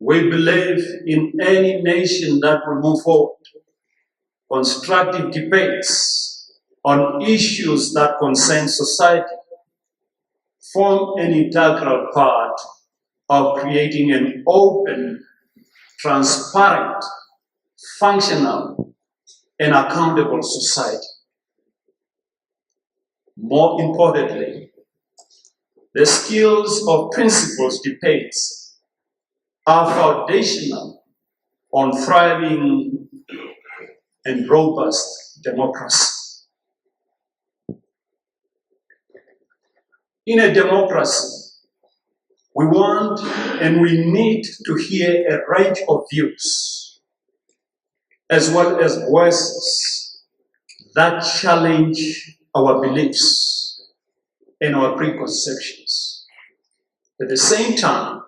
We believe in any nation that will move forward. Constructive debates on issues that concern society form an integral part of creating an open, transparent, functional, and accountable society. More importantly, the skills of principles debates are foundational on thriving and robust democracy. In a democracy, we want and we need to hear a range of views, as well as voices that challenge our beliefs and our preconceptions. At the same time,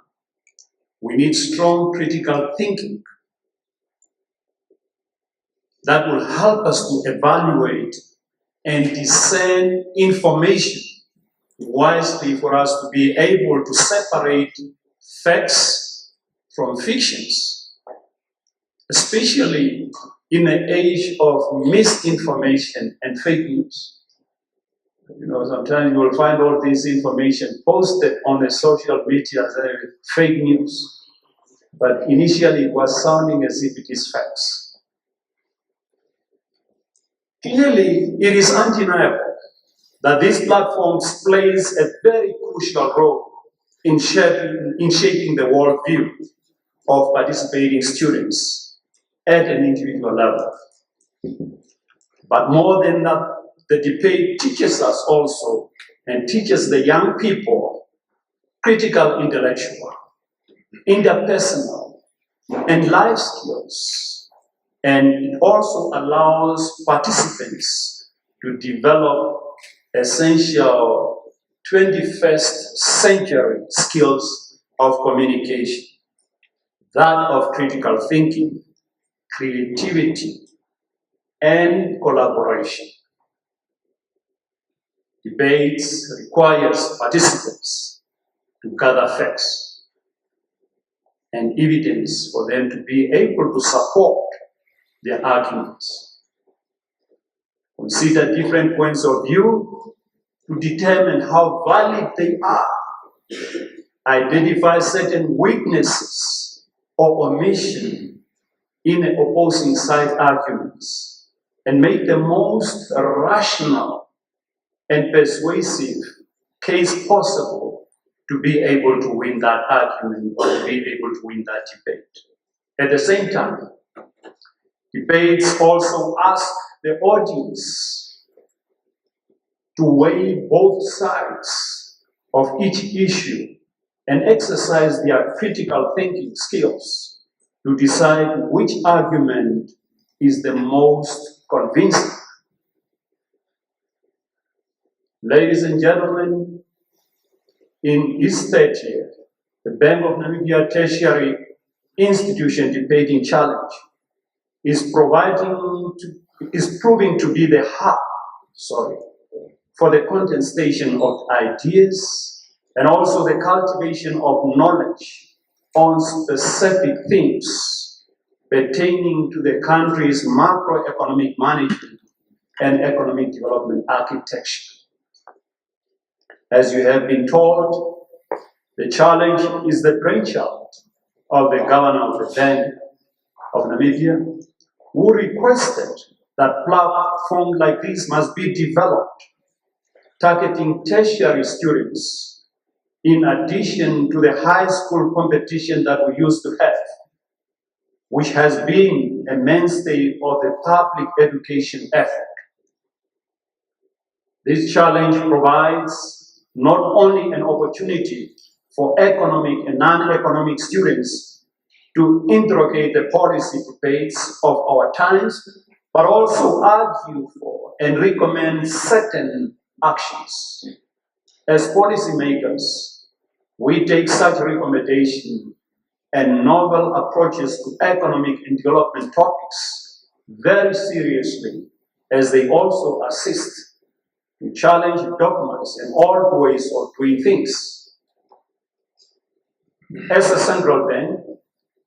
we need strong critical thinking that will help us to evaluate and discern information wisely for us to be able to separate facts from fictions, especially in an age of misinformation and fake news. You know, sometimes you will find all this information posted on the social media as fake news, but initially it was sounding as if it is facts. Clearly, it is undeniable that these platforms plays a very crucial role in shaping the worldview of participating students at an individual level. But more than that, the debate teaches us also and teaches the young people critical intellectual, interpersonal, and life skills. And it also allows participants to develop essential 21st century skills of communication, that of critical thinking, creativity, and collaboration. Debates requires participants to gather facts and evidence for them to be able to support their arguments. Consider different points of view to determine how valid they are. Identify certain weaknesses or omission in the opposing side arguments and make the most rational and persuasive case possible to be able to win that argument or to be able to win that debate. At the same time, debates also ask the audience to weigh both sides of each issue and exercise their critical thinking skills to decide which argument is the most convincing. Ladies and gentlemen, in its third year, the Bank of Namibia Tertiary Institution Debating Challenge is proving to be the hub, for the contestation of ideas and also the cultivation of knowledge on specific themes pertaining to the country's macroeconomic management and economic development architecture. As you have been told, the challenge is the brainchild of the governor of the Bank of Namibia, who requested that platforms like this must be developed, targeting tertiary students, in addition to the high school competition that we used to have, which has been a mainstay of the public education effort. This challenge provides not only an opportunity for economic and non-economic students to interrogate the policy debates of our times, but also argue for and recommend certain actions. As policymakers, we take such recommendation and novel approaches to economic and development topics very seriously, as they also assist to challenge dogmas and old ways of doing things. As a central bank,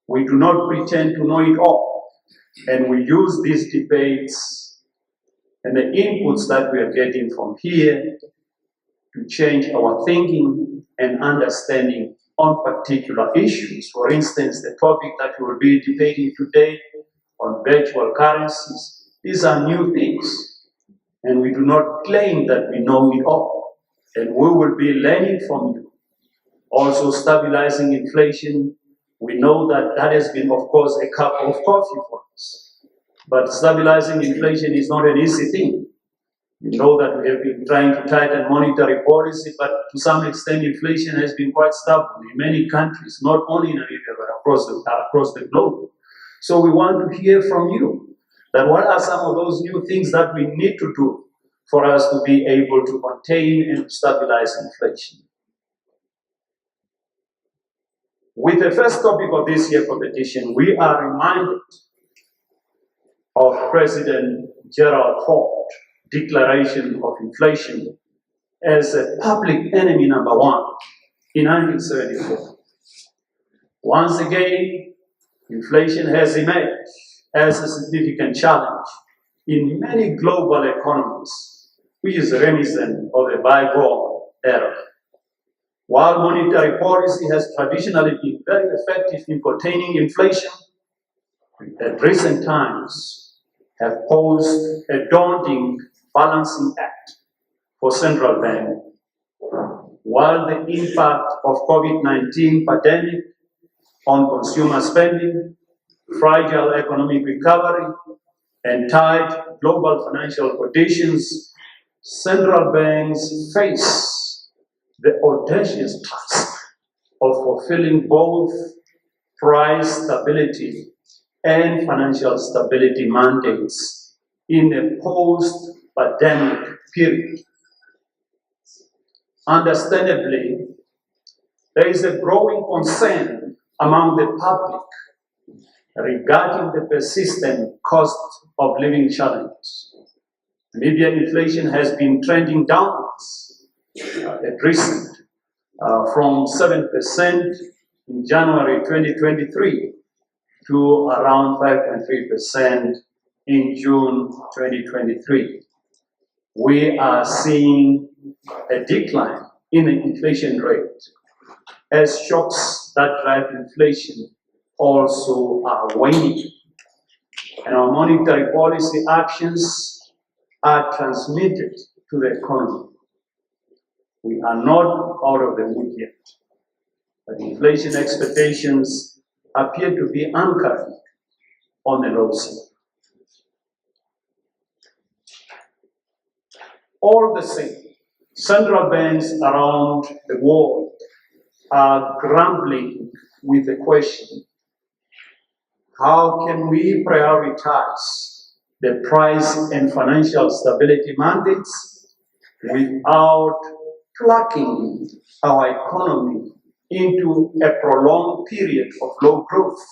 We do not pretend to know it all, and we use these debates and the inputs that we are getting from here to change our thinking and understanding on particular issues. For instance, the topic that we will be debating today on virtual currencies. These are new things, and we do not claim that we know it all, and we will be learning from you. Also, stabilizing inflation, we know that that has been, of course, a cup of coffee for us. But stabilizing inflation is not an easy thing. You know that we have been trying to tighten monetary policy, but to some extent, inflation has been quite stubborn in many countries, not only in Namibia, but across the globe. So we want to hear from you that what are some of those new things that we need to do for us to be able to contain and stabilize inflation. With the first topic of this year's competition, we are reminded of President Gerald Ford's declaration of inflation as a public enemy number one in 1974. Once again, inflation has emerged as a significant challenge in many global economies, which is reminiscent of the bygone era. While monetary policy has traditionally been very effective in containing inflation, at recent times have posed a daunting balancing act for central banks. While the impact of COVID-19 pandemic on consumer spending, fragile economic recovery, and tight global financial conditions, central banks face the audacious task of fulfilling both price stability and financial stability mandates in a post-pandemic period. Understandably, there is a growing concern among the public regarding the persistent cost of living challenges. Namibian inflation has been trending downwards at recent, from 7% in January 2023 to around 5.3% in June 2023. We are seeing a decline in the inflation rate as shocks that drive inflation also are waning. And our monetary policy actions are transmitted to the economy. We are not out of the wood yet, but inflation expectations appear to be anchored on the low side. All the same, central banks around the world are grappling with the question, how can we prioritize the price and financial stability mandates without plugging our economy into a prolonged period of low growth,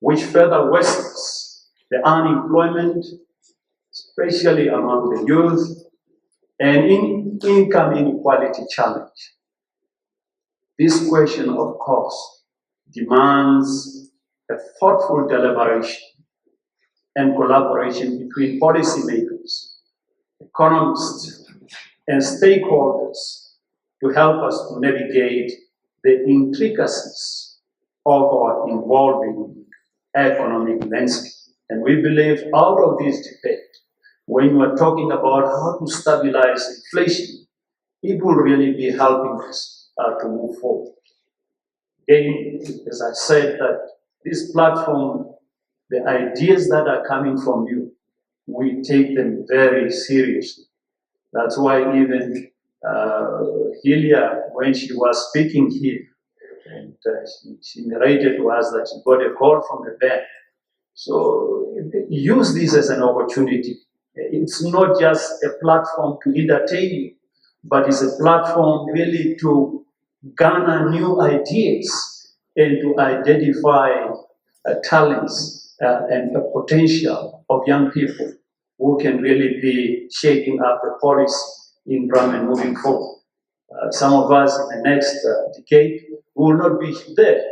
which further worsens the unemployment, especially among the youth, and income inequality challenge. This question, of course, demands a thoughtful deliberation and collaboration between policymakers, economists, and stakeholders to help us to navigate the intricacies of our evolving economic landscape. And we believe out of this debate, when you are talking about how to stabilize inflation, it will really be helping us to move forward. Again, as I said, that this platform, the ideas that are coming from you, we take them very seriously. That's why even Hilia, when she was speaking here, and she narrated to us that she got a call from the bank. So use this as an opportunity. It's not just a platform to entertain you, but it's a platform really to garner new ideas and to identify talents and the potential of young people who can really be shaping up the policy in Ram and moving forward. Some of us in the next decade will not be there,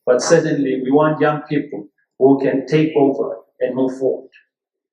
but certainly we want young people who can take over and move forward.